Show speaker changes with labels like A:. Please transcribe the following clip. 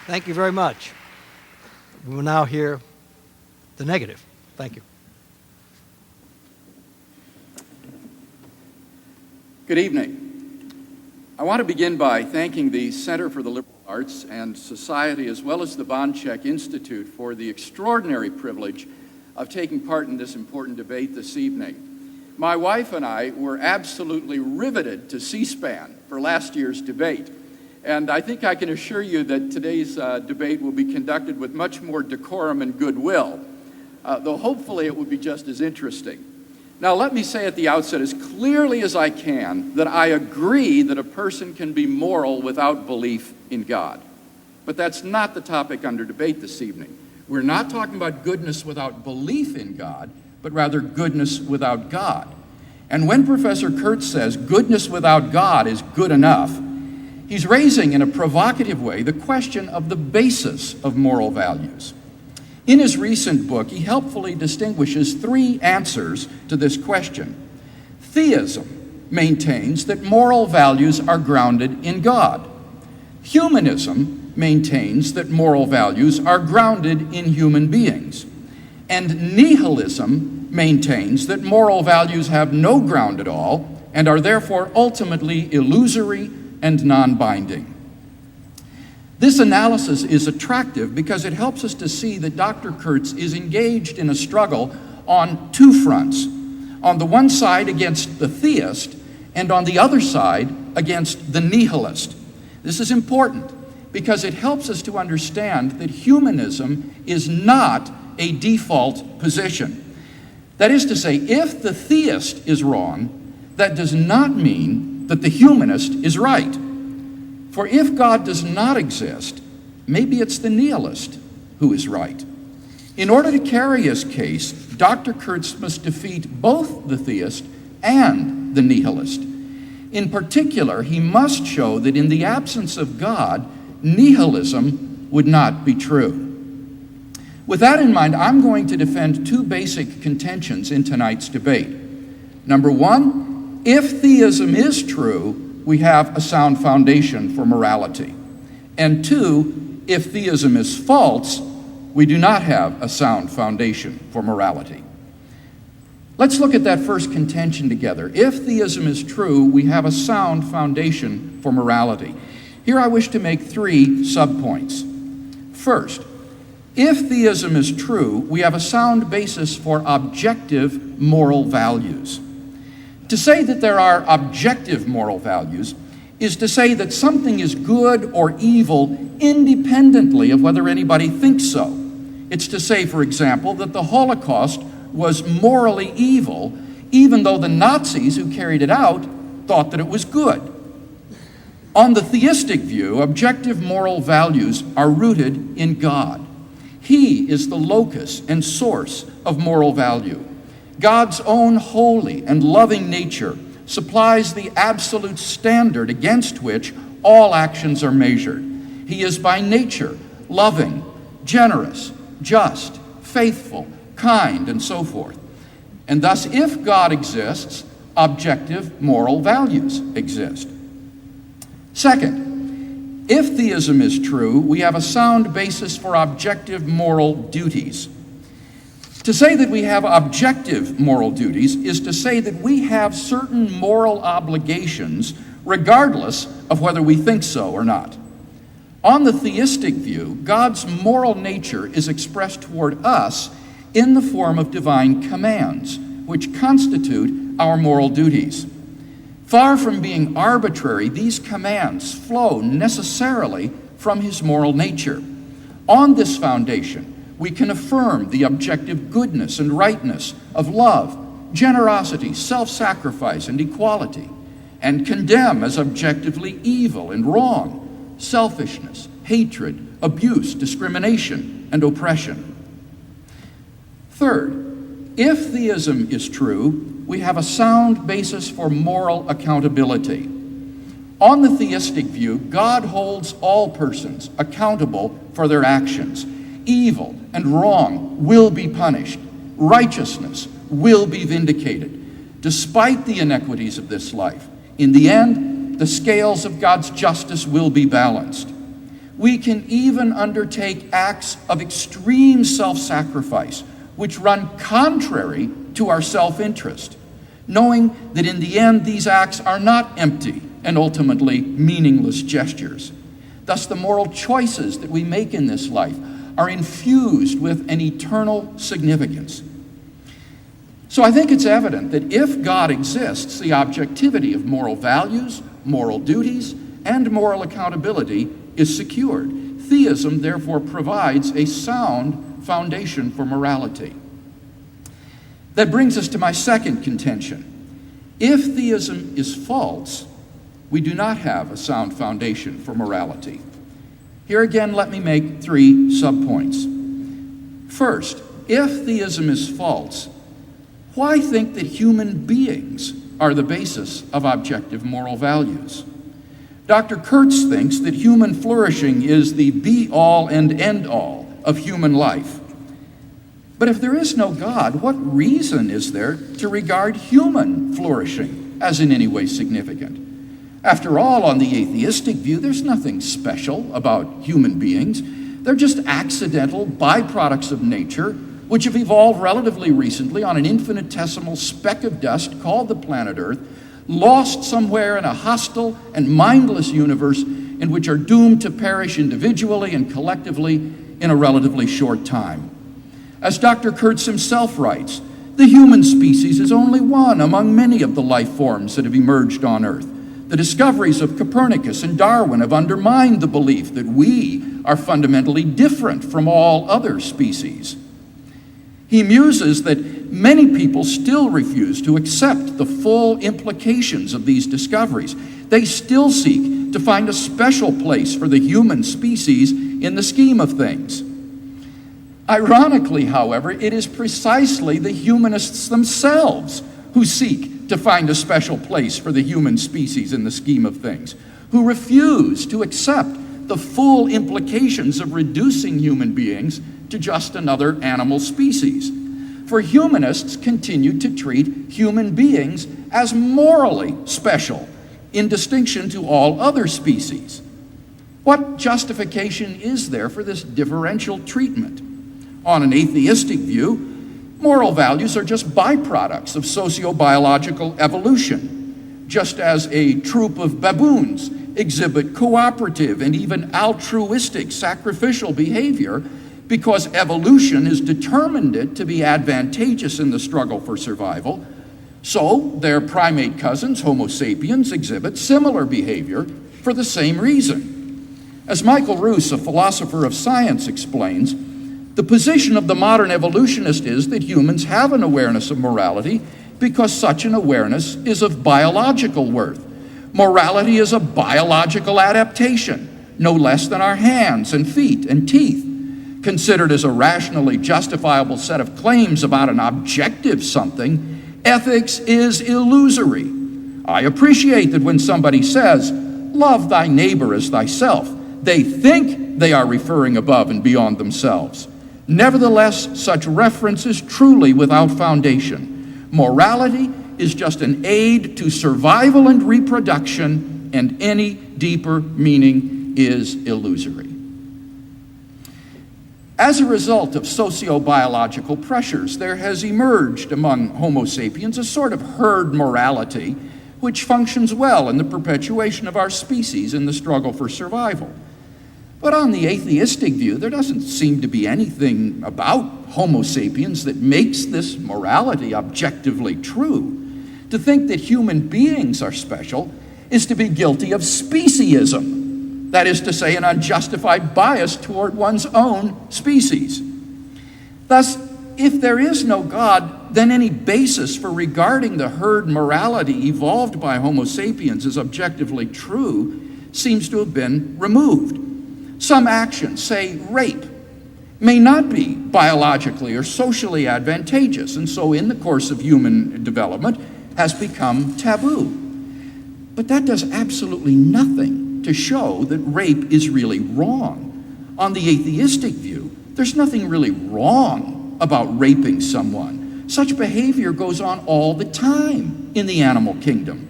A: Thank you very much. We will now hear the negative. Thank you.
B: Good evening. I want to begin by thanking the Center for the Liberal Arts and Society, as well as the Boncheck Institute, for the extraordinary privilege of taking part in this important debate this evening. My wife and I were absolutely riveted to C-SPAN for last year's debate, and I think I can assure you that today's debate will be conducted with much more decorum and goodwill, though hopefully it will be just as interesting. Now, let me say at the outset as clearly as I can that I agree that a person can be moral without belief in God. But that's not the topic under debate this evening. We're not talking about goodness without belief in God, but rather goodness without God. And when Professor Kurtz says goodness without God is good enough, he's raising in a provocative way the question of the basis of moral values. In his recent book, he helpfully distinguishes three answers to this question. Theism maintains that moral values are grounded in God. Humanism maintains that moral values are grounded in human beings. And nihilism maintains that moral values have no ground at all and are therefore ultimately illusory and non-binding. This analysis is attractive because it helps us to see that Dr. Kurtz is engaged in a struggle on two fronts. On the one side against the theist, and on the other side against the nihilist. This is important because it helps us to understand that humanism is not a default position. That is to say, if the theist is wrong, that does not mean that the humanist is right. For if God does not exist, maybe it's the nihilist who is right. In order to carry his case, Dr. Kurtz must defeat both the theist and the nihilist. In particular, he must show that in the absence of God, nihilism would not be true. With that in mind, I'm going to defend two basic contentions in tonight's debate. Number one, if theism is true, we have a sound foundation for morality. And two, if theism is false, we do not have a sound foundation for morality. Let's look at that first contention together. If theism is true, we have a sound foundation for morality. Here I wish to make three subpoints. First, if theism is true, we have a sound basis for objective moral values. To say that there are objective moral values is to say that something is good or evil independently of whether anybody thinks so. It's to say, for example, that the Holocaust was morally evil, even though the Nazis who carried it out thought that it was good. On the theistic view, objective moral values are rooted in God. He is the locus and source of moral value. God's own holy and loving nature supplies the absolute standard against which all actions are measured. He is by nature loving, generous, just, faithful, kind, and so forth. And thus, if God exists, objective moral values exist. Second, if theism is true, we have a sound basis for objective moral duties. To say that we have objective moral duties is to say that we have certain moral obligations regardless of whether we think so or not. On the theistic view, God's moral nature is expressed toward us in the form of divine commands, which constitute our moral duties. Far from being arbitrary, these commands flow necessarily from his moral nature. On this foundation, we can affirm the objective goodness and rightness of love, generosity, self-sacrifice, and equality, and condemn as objectively evil and wrong, selfishness, hatred, abuse, discrimination, and oppression. Third, if theism is true, we have a sound basis for moral accountability. On the theistic view, God holds all persons accountable for their actions. Evil and wrong will be punished. Righteousness will be vindicated, despite the inequities of this life. In the end, the scales of God's justice will be balanced. We can even undertake acts of extreme self-sacrifice, which run contrary to our self-interest, knowing that in the end these acts are not empty and ultimately meaningless gestures. Thus, the moral choices that we make in this life are infused with an eternal significance. So I think it's evident that if God exists, the objectivity of moral values, moral duties, and moral accountability is secured. Theism, therefore, provides a sound foundation for morality. That brings us to my second contention. If theism is false, we do not have a sound foundation for morality. Here again, let me make 3 subpoints. First, if theism is false, why think that human beings are the basis of objective moral values? Dr. Kurtz thinks that human flourishing is the be-all and end-all of human life. But if there is no God, what reason is there to regard human flourishing as in any way significant? After all, on the atheistic view, there's nothing special about human beings. They're just accidental byproducts of nature, which have evolved relatively recently on an infinitesimal speck of dust called the planet Earth, lost somewhere in a hostile and mindless universe in which are doomed to perish individually and collectively in a relatively short time. As Dr. Kurtz himself writes, the human species is only one among many of the life forms that have emerged on Earth. The discoveries of Copernicus and Darwin have undermined the belief that we are fundamentally different from all other species. He muses that many people still refuse to accept the full implications of these discoveries. They still seek to find a special place for the human species in the scheme of things. Ironically, however, it is precisely the humanists themselves who seek to find a special place for the human species in the scheme of things, who refuse to accept the full implications of reducing human beings to just another animal species. For humanists continue to treat human beings as morally special, in distinction to all other species. What justification is there for this differential treatment? On an atheistic view, moral values are just byproducts of sociobiological evolution, just as a troop of baboons exhibit cooperative and even altruistic sacrificial behavior because evolution has determined it to be advantageous in the struggle for survival. So their primate cousins, Homo sapiens, exhibit similar behavior for the same reason. As Michael Roos, a philosopher of science, explains, the position of the modern evolutionist is that humans have an awareness of morality because such an awareness is of biological worth. Morality is a biological adaptation, no less than our hands and feet and teeth. Considered as a rationally justifiable set of claims about an objective something, ethics is illusory. I appreciate that when somebody says, "Love thy neighbor as thyself," they think they are referring above and beyond themselves. Nevertheless, such reference is truly without foundation. Morality is just an aid to survival and reproduction, and any deeper meaning is illusory. As a result of socio-biological pressures, there has emerged among Homo sapiens a sort of herd morality which functions well in the perpetuation of our species in the struggle for survival. But on the atheistic view, there doesn't seem to be anything about Homo sapiens that makes this morality objectively true. To think that human beings are special is to be guilty of speciesism, that is to say, an unjustified bias toward one's own species. Thus, if there is no God, then any basis for regarding the herd morality evolved by Homo sapiens as objectively true seems to have been removed. Some actions, say rape, may not be biologically or socially advantageous, and so in the course of human development has become taboo. But that does absolutely nothing to show that rape is really wrong. On the atheistic view, there's nothing really wrong about raping someone. Such behavior goes on all the time in the animal kingdom.